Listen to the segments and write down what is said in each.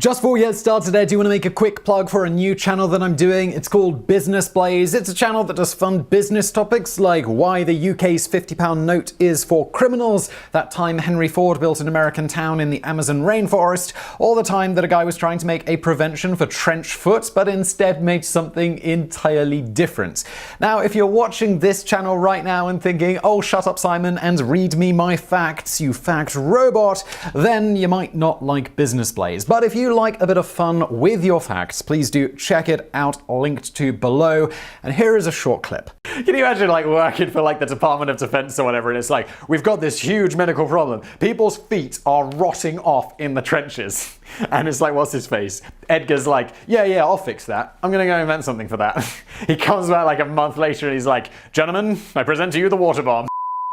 Just before we get started, I do want to make a quick plug for a new channel that I'm doing. It's called Business Blaze. It's a channel that does fun business topics like why the UK's £50 note is for criminals, that time Henry Ford built an American town in the Amazon rainforest, or the time that a guy was trying to make a prevention for trench foot but instead made something entirely different. Now, if you're watching this channel right now and thinking, oh, shut up, Simon, and read me my facts, you fact robot, then you might not like Business Blaze. But if you like a bit of fun with your facts, please do check it out, linked to below. And here is a short clip. Can you imagine working for the Department of Defense or whatever, and it's we've got this huge medical problem. People's feet are rotting off in the trenches. And it's what's his face? Edgar's yeah, I'll fix that. I'm gonna go invent something for that. He comes back a month later and he's gentlemen, I present to you the water bomb.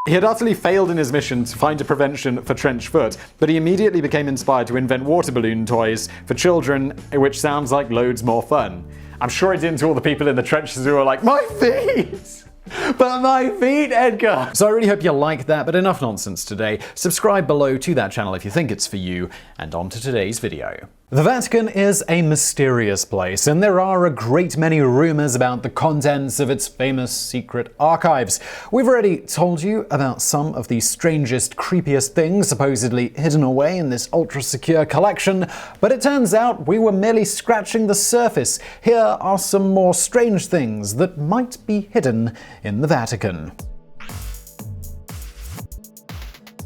He had utterly failed in his mission to find a prevention for trench foot, but he immediately became inspired to invent water balloon toys for children, which sounds like loads more fun. I'm sure he didn't to all the people in the trenches who were my feet! But my feet, Edgar! So I really hope you like that, but enough nonsense today. Subscribe below to that channel if you think it's for you, and on to today's video. The Vatican is a mysterious place, and there are a great many rumors about the contents of its famous secret archives. We've already told you about some of the strangest, creepiest things supposedly hidden away in this ultra-secure collection, but it turns out we were merely scratching the surface. Here are some more strange things that might be hidden in the Vatican.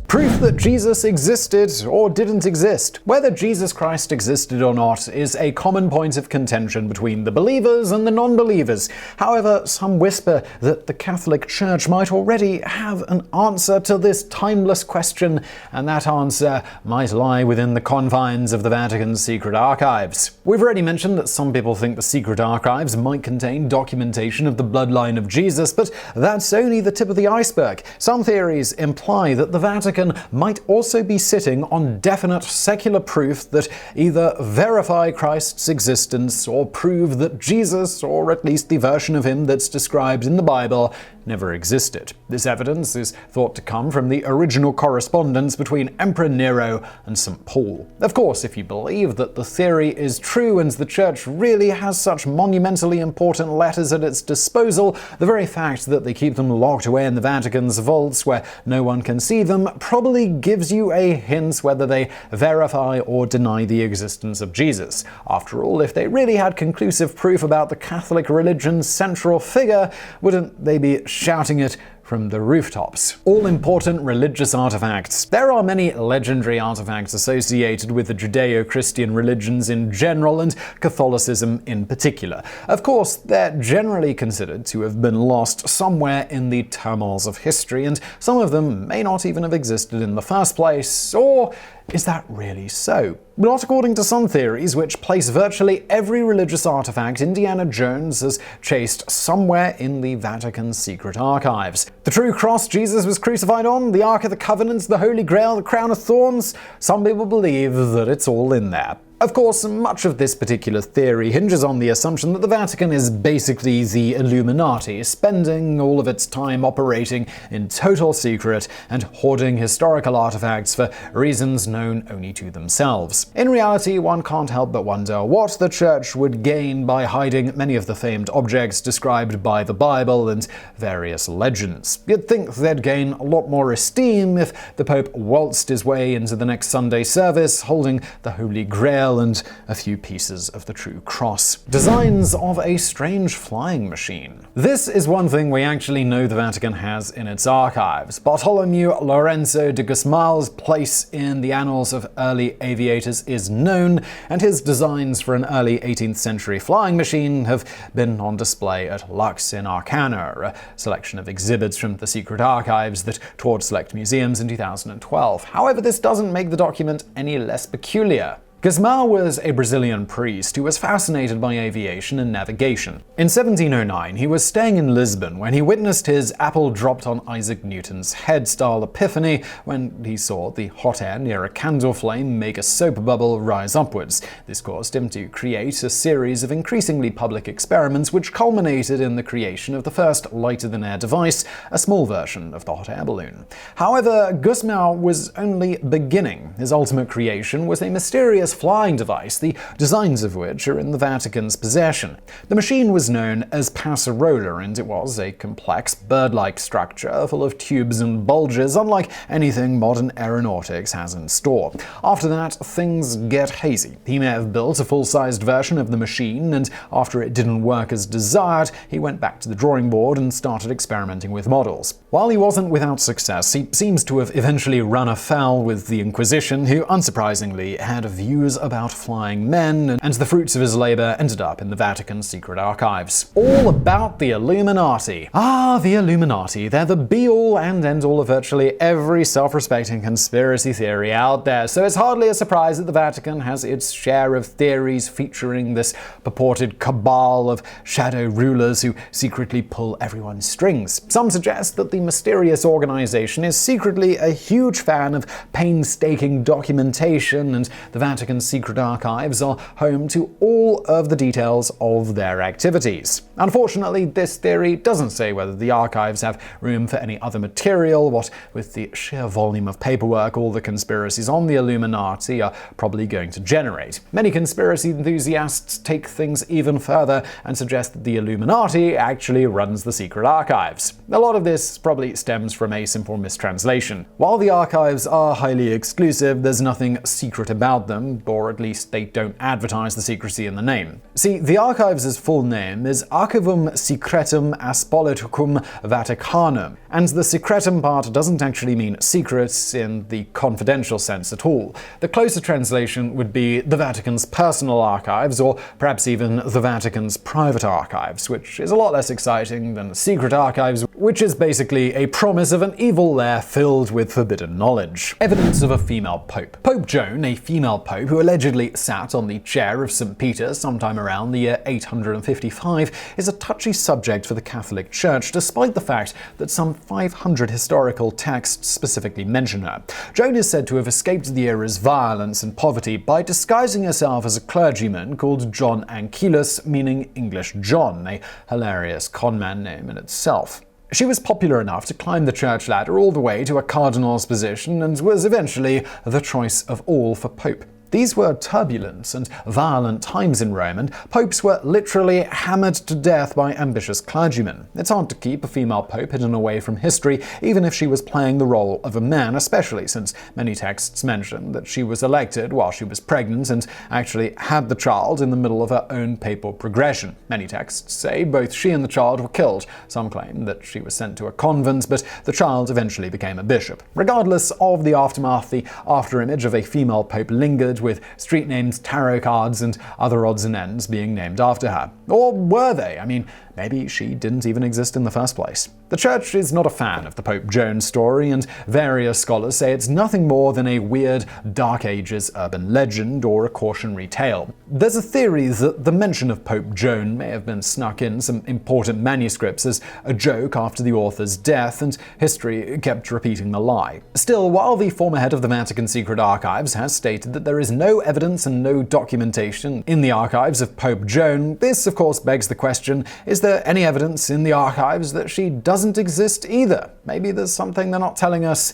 Proof that Jesus existed or didn't exist. Whether Jesus Christ existed or not is a common point of contention between the believers and the non-believers. However, some whisper that the Catholic Church might already have an answer to this timeless question, and that answer might lie within the confines of the Vatican's secret archives. We've already mentioned that some people think the secret archives might contain documentation of the bloodline of Jesus, but that's only the tip of the iceberg. Some theories imply that the Vatican might also be sitting on definite secular proof that either verify Christ's existence or prove that Jesus, or at least the version of him that's described in the Bible, never existed. This evidence is thought to come from the original correspondence between Emperor Nero and St. Paul. Of course, if you believe that the theory is true and the Church really has such monumentally important letters at its disposal, the very fact that they keep them locked away in the Vatican's vaults where no one can see them probably gives you a hint whether they verify or deny the existence of Jesus. After all, if they really had conclusive proof about the Catholic religion's central figure, wouldn't they be shouting it from the rooftops? All-important religious artifacts. There are many legendary artifacts associated with the Judeo-Christian religions in general and Catholicism in particular. Of course, they're generally considered to have been lost somewhere in the turmoils of history, and some of them may not even have existed in the first place. Or is that really so? Not according to some theories, which place virtually every religious artifact Indiana Jones has chased somewhere in the Vatican's secret archives. The true cross Jesus was crucified on, the Ark of the Covenant, the Holy Grail, the crown of thorns. Some people believe that it's all in there. Of course, much of this particular theory hinges on the assumption that the Vatican is basically the Illuminati, spending all of its time operating in total secret and hoarding historical artifacts for reasons known only to themselves. In reality, one can't help but wonder what the Church would gain by hiding many of the famed objects described by the Bible and various legends. You'd think they'd gain a lot more esteem if the Pope waltzed his way into the next Sunday service holding the Holy Grail and a few pieces of the true cross. Designs of a strange flying machine. This is one thing we actually know the Vatican has in its archives. Bartolomeu Lorenzo de Guzman's place in the annals of early aviators is known, and his designs for an early 18th century flying machine have been on display at Lux in Arcana, a selection of exhibits from the secret archives that toured select museums in 2012. However, this doesn't make the document any less peculiar. Guzman was a Brazilian priest who was fascinated by aviation and navigation. In 1709, he was staying in Lisbon when he witnessed his apple dropped on Isaac Newton's head style epiphany when he saw the hot air near a candle flame make a soap bubble rise upwards. This caused him to create a series of increasingly public experiments which culminated in the creation of the first lighter-than-air device, a small version of the hot air balloon. However, Guzman was only beginning. His ultimate creation was a mysterious mysterious flying device, the designs of which are in the Vatican's possession. The machine was known as Passarola, and it was a complex, bird-like structure full of tubes and bulges, unlike anything modern aeronautics has in store. After that, things get hazy. He may have built a full-sized version of the machine, and after it didn't work as desired, he went back to the drawing board and started experimenting with models. While he wasn't without success, he seems to have eventually run afoul with the Inquisition, who unsurprisingly had views about flying men, and the fruits of his labor ended up in the Vatican's secret archives. All about the Illuminati. Ah, the Illuminati. They're the be-all and end-all of virtually every self-respecting conspiracy theory out there, so it's hardly a surprise that the Vatican has its share of theories featuring this purported cabal of shadow rulers who secretly pull everyone's strings. Some suggest that the mysterious organization is secretly a huge fan of painstaking documentation, and the Vatican's secret archives are home to all of the details of their activities. Unfortunately, this theory doesn't say whether the archives have room for any other material, what with the sheer volume of paperwork all the conspiracies on the Illuminati are probably going to generate. Many conspiracy enthusiasts take things even further and suggest that the Illuminati actually runs the secret archives. A lot of this probably stems from a simple mistranslation. While the archives are highly exclusive, there's nothing secret about them, or at least they don't advertise the secrecy in the name. See, the archives' full name is Archivum Secretum Apostolicarum Vaticanum, and the secretum part doesn't actually mean secrets in the confidential sense at all. The closer translation would be the Vatican's personal archives, or perhaps even the Vatican's private archives, which is a lot less exciting than secret archives, which is basically a promise of an evil lair filled with forbidden knowledge. Evidence of a female pope. Pope Joan, a female pope who allegedly sat on the chair of St. Peter sometime around the year 855, is a touchy subject for the Catholic Church, despite the fact that some 500 historical texts specifically mention her. Joan is said to have escaped the era's violence and poverty by disguising herself as a clergyman called John Anchilus, meaning English John, a hilarious conman name in itself. She was popular enough to climb the church ladder all the way to a cardinal's position, and was eventually the choice of all for pope. These were turbulent and violent times in Rome, and popes were literally hammered to death by ambitious clergymen. It's hard to keep a female pope hidden away from history, even if she was playing the role of a man, especially since many texts mention that she was elected while she was pregnant and actually had the child in the middle of her own papal progression. Many texts say both she and the child were killed. Some claim that she was sent to a convent, but the child eventually became a bishop. Regardless of the aftermath, the afterimage of a female pope lingered, with street names, tarot cards, and other odds and ends being named after her. Or were they? I mean, maybe she didn't even exist in the first place. The church is not a fan of the Pope Joan story, and various scholars say it's nothing more than a weird Dark Ages urban legend or a cautionary tale. There's a theory that the mention of Pope Joan may have been snuck in some important manuscripts as a joke after the author's death, and history kept repeating the lie. Still, while the former head of the Vatican Secret Archives has stated that there is no evidence and no documentation in the archives of Pope Joan, this of course begs the question, is there any evidence in the archives that she doesn't exist either? Maybe there's something they're not telling us.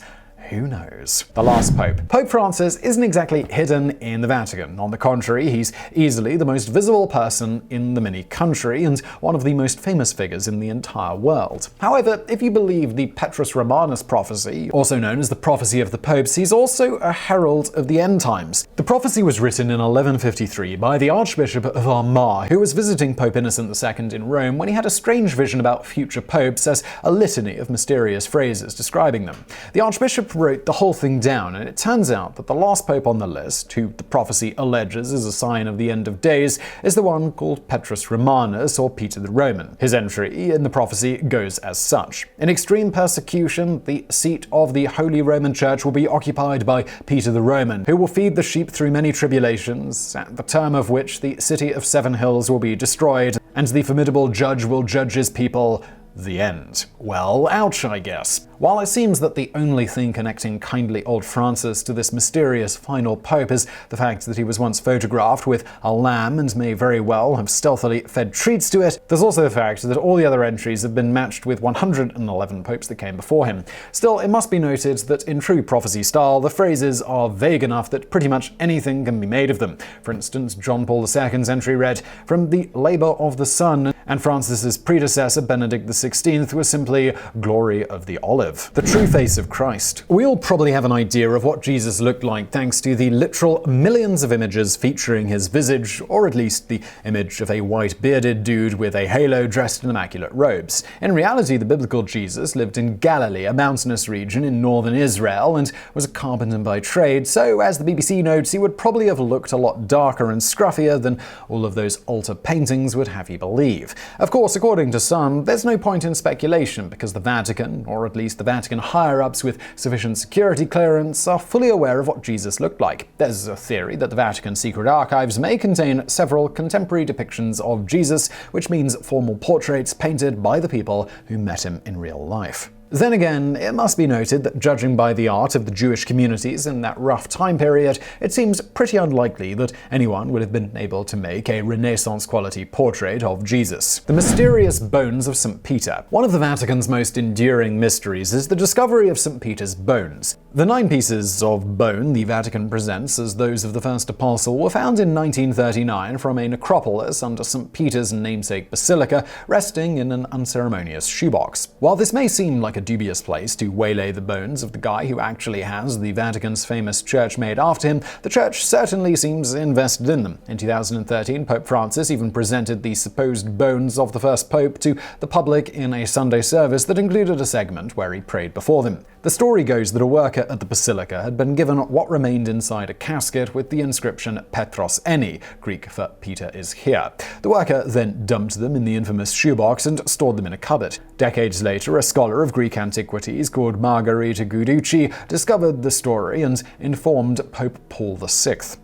Who knows? The last pope. Pope Francis isn't exactly hidden in the Vatican. On the contrary, he's easily the most visible person in the mini country and one of the most famous figures in the entire world. However, if you believe the Petrus Romanus prophecy, also known as the prophecy of the popes, he's also a herald of the end times. The prophecy was written in 1153 by the Archbishop of Armagh, who was visiting Pope Innocent II in Rome when he had a strange vision about future popes as a litany of mysterious phrases describing them. The Archbishop wrote the whole thing down, and it turns out that the last pope on the list, who the prophecy alleges is a sign of the end of days, is the one called Petrus Romanus, or Peter the Roman. His entry in the prophecy goes as such: in extreme persecution, the seat of the Holy Roman Church will be occupied by Peter the Roman, who will feed the sheep through many tribulations, at the term of which the city of 7 hills will be destroyed, and the formidable judge will judge his people, The end. Well, ouch, I guess. While it seems that the only thing connecting kindly old Francis to this mysterious final pope is the fact that he was once photographed with a lamb and may very well have stealthily fed treats to it, there's also the fact that all the other entries have been matched with 111 popes that came before him. Still, it must be noted that in true prophecy style, the phrases are vague enough that pretty much anything can be made of them. For instance, John Paul II's entry read, "From the labor of the sun," and Francis's predecessor, Benedict XVI, was simply "glory of the olive." The true face of Christ. We all probably have an idea of what Jesus looked like thanks to the literal millions of images featuring his visage, or at least the image of a white bearded dude with a halo dressed in immaculate robes. In reality, the biblical Jesus lived in Galilee, a mountainous region in northern Israel, and was a carpenter by trade, so as the BBC notes, he would probably have looked a lot darker and scruffier than all of those altar paintings would have you believe. Of course, according to some, there's no point in speculation because the Vatican, or at least the Vatican higher-ups with sufficient security clearance, are fully aware of what Jesus looked like. There's a theory that the Vatican's secret archives may contain several contemporary depictions of Jesus, which means formal portraits painted by the people who met him in real life. Then again, it must be noted that judging by the art of the Jewish communities in that rough time period, it seems pretty unlikely that anyone would have been able to make a Renaissance-quality portrait of Jesus. The mysterious bones of St. Peter. One of the Vatican's most enduring mysteries is the discovery of St. Peter's bones. The 9 pieces of bone the Vatican presents as those of the first apostle were found in 1939 from a necropolis under St. Peter's namesake basilica, resting in an unceremonious shoebox. While this may seem like a dubious place to waylay the bones of the guy who actually has the Vatican's famous church made after him, the church certainly seems invested in them. In 2013, Pope Francis even presented the supposed bones of the first pope to the public in a Sunday service that included a segment where he prayed before them. The story goes that a worker at the basilica had been given what remained inside a casket with the inscription Petros Eni, Greek for Peter is here. The worker then dumped them in the infamous shoebox and stored them in a cupboard. Decades later, a scholar of Greek antiquities called Margherita Guiducci discovered the story and informed Pope Paul VI.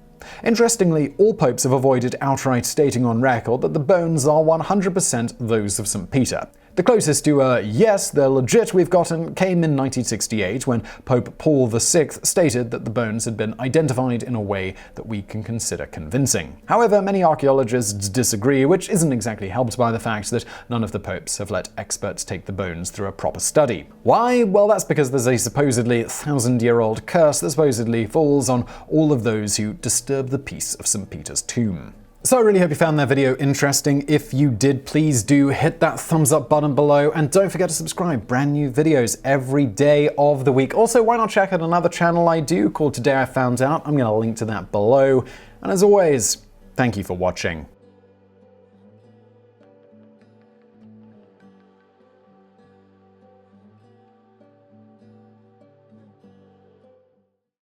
Interestingly, all popes have avoided outright stating on record that the bones are 100% those of St. Peter. The closest to a "yes, they're legit" we've gotten came in 1968 when Pope Paul VI stated that the bones had been identified in a way that we can consider convincing. However, many archaeologists disagree, which isn't exactly helped by the fact that none of the popes have let experts take the bones through a proper study. Why? Well, that's because there's a supposedly 1,000-year-old curse that supposedly falls on all of those who disturb the peace of St. Peter's tomb. So I really hope you found that video interesting. If you did, please do hit that thumbs up button below and don't forget to subscribe. Brand new videos every day of the week. Also, why not check out another channel I do called Today I Found Out? I'm going to link to that below. And as always, thank you for watching.